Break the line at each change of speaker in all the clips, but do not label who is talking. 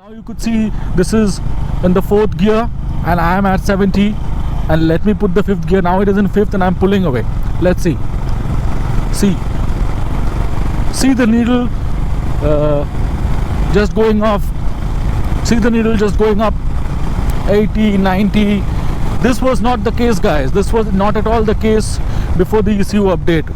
Now you could see this is in the 4th gear and I am at 70, and let me put the 5th gear. Now it is in 5th and I'm pulling away. Let's see the needle just going off. See the needle just going up 80, 90. This was not the case, guys. This was not at all the case before the ECU update.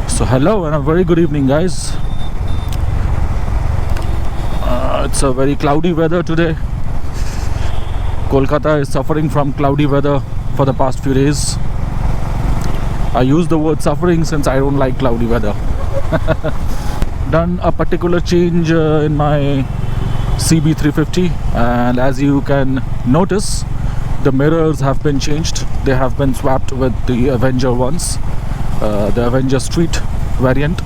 So hello and a very good evening, guys. It's a very cloudy weather today. Kolkata is suffering from cloudy weather for the past few days. I use the word suffering since I don't like cloudy weather. Done a particular change in my CB350, and as you can notice, the mirrors have been changed. They have been swapped with the Avenger ones. The Avenger Street variant.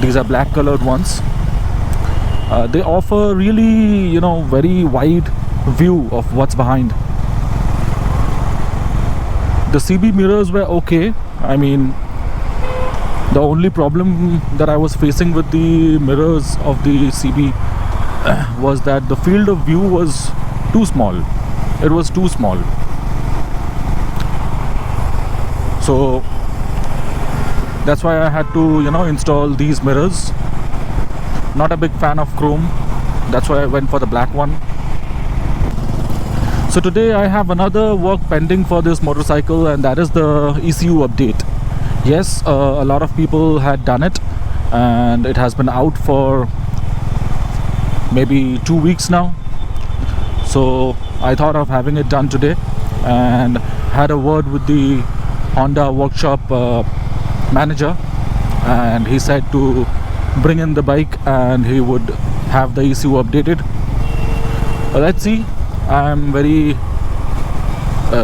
These are black colored ones. They offer really, very wide view of what's behind. The CB mirrors were okay. I mean, the only problem that I was facing with the mirrors of the CB was that the field of view was too small. It was too small. So that's why I had to, install these mirrors. Not a big fan of chrome. That's why I went for the black one. So today I have another work pending for this motorcycle, and that is the ECU update. Yes, a lot of people had done it, and it has been out for maybe 2 weeks now. So I thought of having it done today, and had a word with the Honda workshop manager, and he said to bring in the bike and he would have the ECU updated. Let's see. I'm very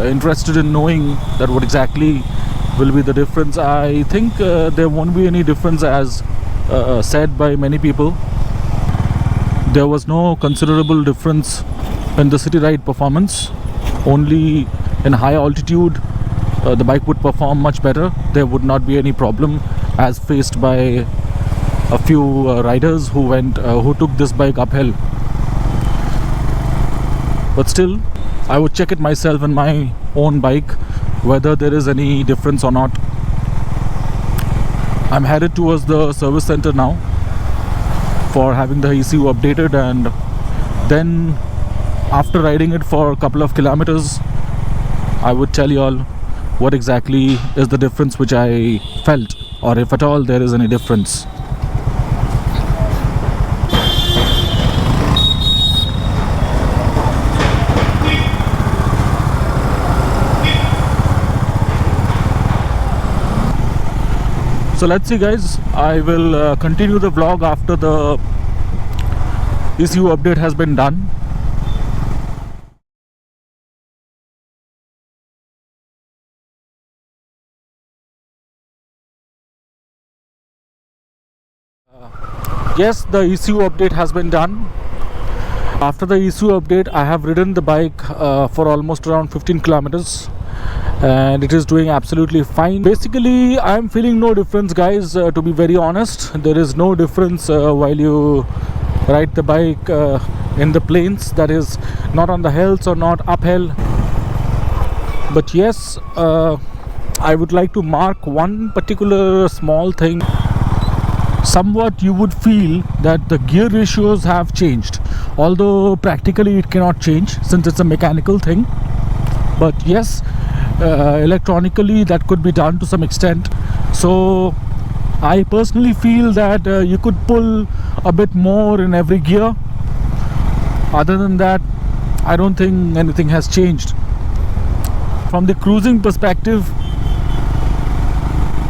interested in knowing that what exactly will be the difference. I think there won't be any difference as said by many people. There was no considerable difference in the city ride performance. Only in high altitude the bike would perform much better. There would not be any problem as faced by a few riders who took this bike uphill. But still, I would check it myself in my own bike whether there is any difference or not. I'm headed towards the service center now for having the ECU updated, and then after riding it for a couple of kilometers, I would tell you all what exactly is the difference which I felt, or if at all there is any difference. So let's see, guys. I will continue the vlog after the ECU update has been done. Yes, the ECU update has been done. After the ECU update, I have ridden the bike for almost around 15 kilometers. And it is doing absolutely fine. Basically, I am feeling no difference, guys, to be very honest. There is no difference while you ride the bike in the plains, that is not on the hills or not uphill. But yes, I would like to mark one particular small thing. Somewhat you would feel that the gear ratios have changed, although practically it cannot change since it's a mechanical thing. But yes, electronically that could be done to some extent. So I personally feel that you could pull a bit more in every gear. Other than that, I don't think anything has changed. From the cruising perspective,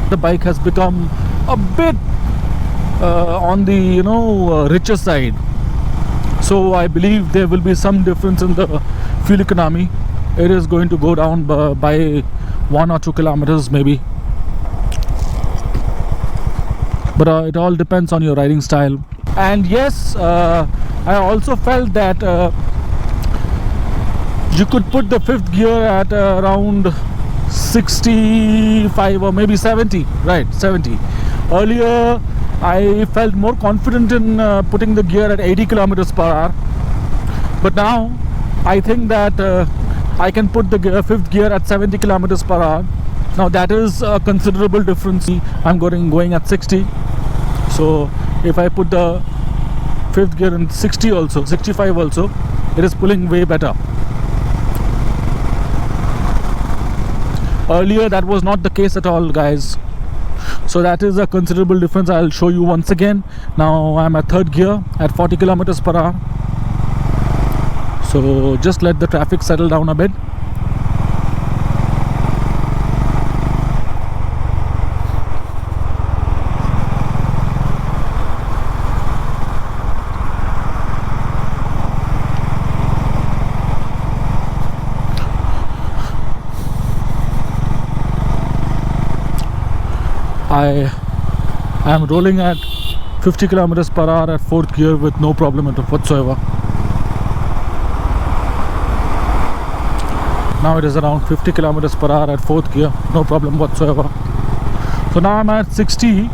the bike has become a bit on the richer side. So I believe there will be some difference in the fuel economy. It is going to go down by 1 or 2 kilometers maybe. but it all depends on your riding style. And yes, I also felt that you could put the fifth gear at around 65 or maybe 70, right? 70. Earlier I felt more confident in putting the gear at 80 kilometers per hour, but now I think that I can put the fifth gear at 70 kilometers per hour. Now that is a considerable difference. I'm going at 60, so if I put the fifth gear in 60 also, 65 also, it is pulling way better. Earlier that was not the case at all, guys. So that is a considerable difference. I'll show you once again. Now I'm at third gear at 40 kilometers per hour. So just let the traffic settle down a bit. I am rolling at 50 kilometers per hour at fourth gear with no problem whatsoever. Now it is around 50 kilometers per hour at fourth gear, no problem whatsoever. So now I'm at 60,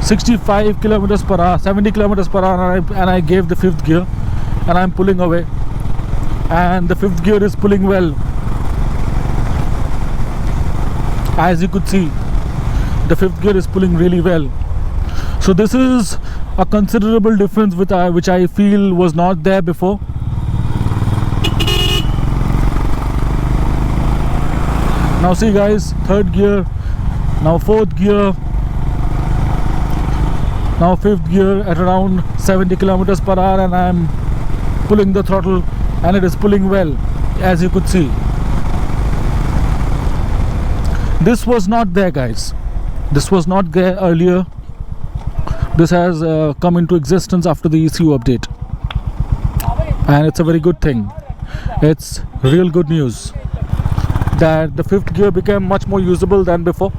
65 kilometers per hour, 70 kilometers per hour, and I gave the fifth gear, and I'm pulling away, and the fifth gear is pulling well, as you could see. The fifth gear is pulling really well. So this is a considerable difference with which I feel was not there before. Now see guys, third gear, now fourth gear, now fifth gear at around 70 kilometers per hour, and I'm pulling the throttle, and it is pulling well, as you could see. This was not there, guys. This was not there earlier. This has come into existence after the ECU update, and it's a very good thing. It's real good news that the fifth gear became much more usable than before.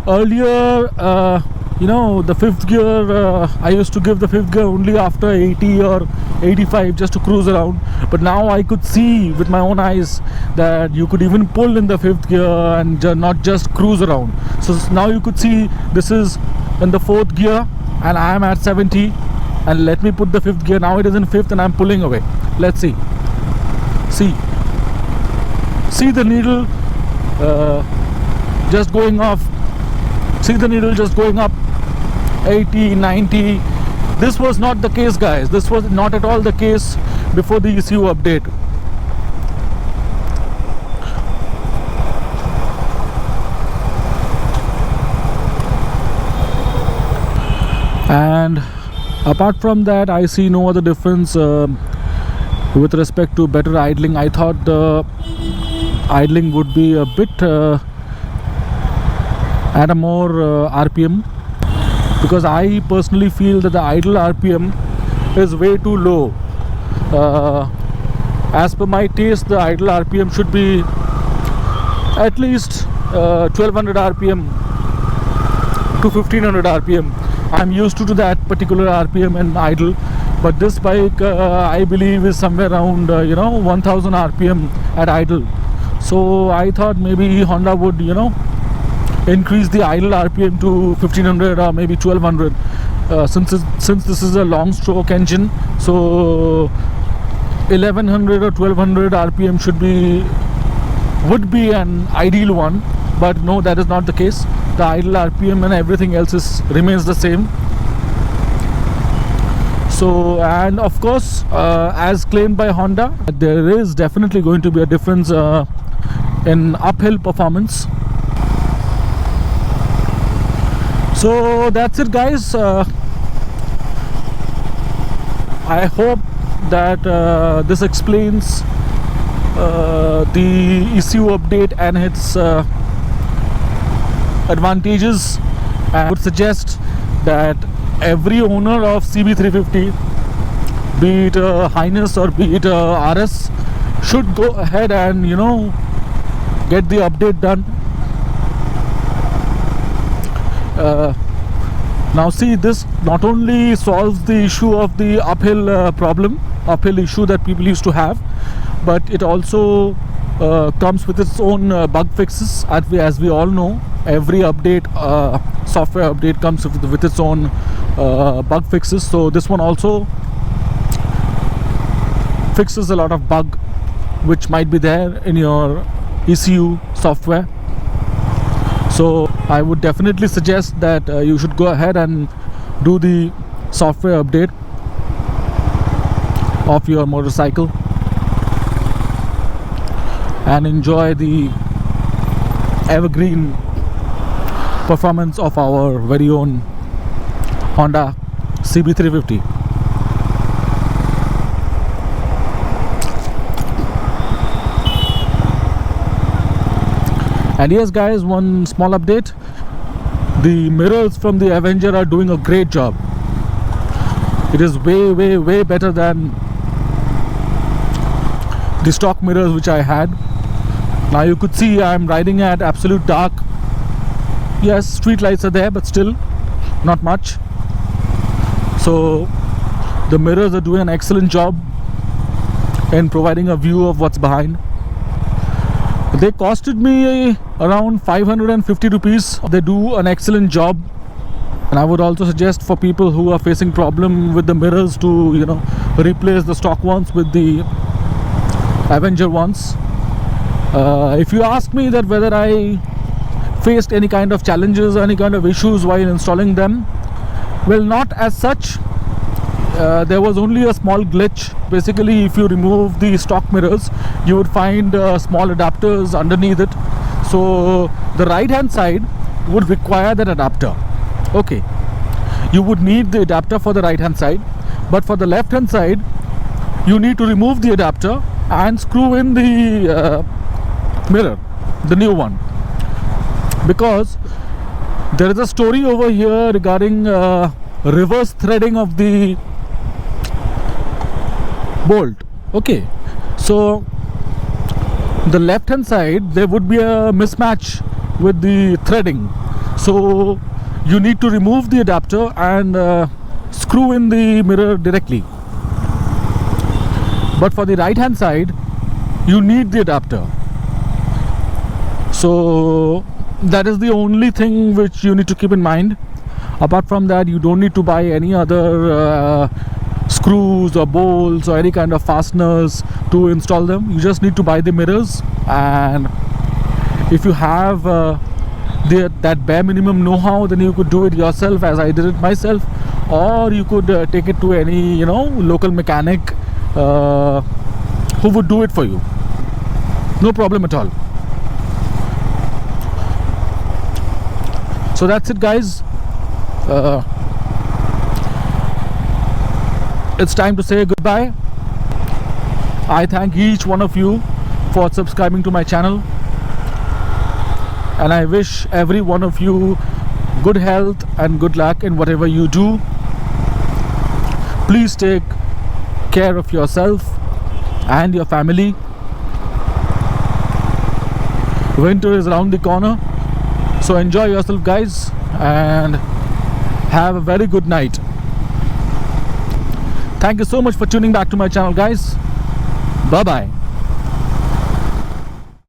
Earlier, you know, the fifth gear, I used to give the fifth gear only after 80 or 85 just to cruise around, but now I could see with my own eyes that you could even pull in the fifth gear and not just cruise around. So now you could see this is in the fourth gear and I am at 70, and let me put the fifth gear. Now it is in fifth and I'm pulling away. Let's see. See the needle just going off. See the needle just going up 80, 90. This was not the case, guys. This was not at all the case before the ECU update. And apart from that, I see no other difference with respect to better idling. I thought the idling would be a bit at a more RPM, because I personally feel that the idle RPM is way too low. As per my taste, the idle RPM should be at least 1200 RPM to 1500 RPM. I'm used to that particular RPM in idle, but this bike I believe is somewhere around 1000 RPM at idle. So I thought maybe Honda would increase the idle RPM to 1500 or maybe 1200, since this is a long stroke engine. So 1100 or 1200 RPM would be an ideal one, but no, that is not the case. The idle RPM and everything else remains the same. So, and of course, as claimed by Honda, there is definitely going to be a difference in uphill performance. So that's it, guys. I hope that this explains the ECU update and its advantages. I would suggest that every owner of CB350, be it Highness or be it RS, should go ahead and get the update done. Now see, this not only solves the issue of the uphill issue that people used to have, but it also comes with its own bug fixes. As we all know, every update, software update, comes with its own bug fixes. So this one also fixes a lot of bug which might be there in your ECU software. So I would definitely suggest that you should go ahead and do the software update of your motorcycle and enjoy the evergreen performance of our very own Honda CB350. And yes guys, one small update: the mirrors from the Avenger are doing a great job. It is way better than the stock mirrors which I had. Now you could see I am riding at absolute dark. Yes, street lights are there, but still not much. So the mirrors are doing an excellent job in providing a view of what's behind. They costed me around 550 rupees. They do an excellent job, and I would also suggest for people who are facing problem with the mirrors to replace the stock ones with the Avenger ones. If you ask me that whether I faced any kind of challenges or any kind of issues while installing them, well, not as such. There was only a small glitch. Basically, if you remove the stock mirrors, you would find small adapters underneath it. So the right hand side would require that adapter. Okay, you would need the adapter for the right hand side, but for the left hand side you need to remove the adapter and screw in the mirror, the new one, because there is a story over here regarding reverse threading of the bolt. Okay, so the left hand side there would be a mismatch with the threading, so you need to remove the adapter and screw in the mirror directly. But for the right hand side you need the adapter. So that is the only thing which you need to keep in mind. Apart from that, you don't need to buy any other screws or bolts or any kind of fasteners to install them. You just need to buy the mirrors, and if you have that bare minimum know-how, then you could do it yourself, as I did it myself, or you could take it to any local mechanic who would do it for you. No problem at all. So that's it guys. It's time to say goodbye. I thank each one of you for subscribing to my channel, and I wish every one of you good health and good luck in whatever you do. Please take care of yourself and your family. Winter is around the corner, so enjoy yourself guys, and have a very good night. Thank you so much for tuning back to my channel guys. Bye bye.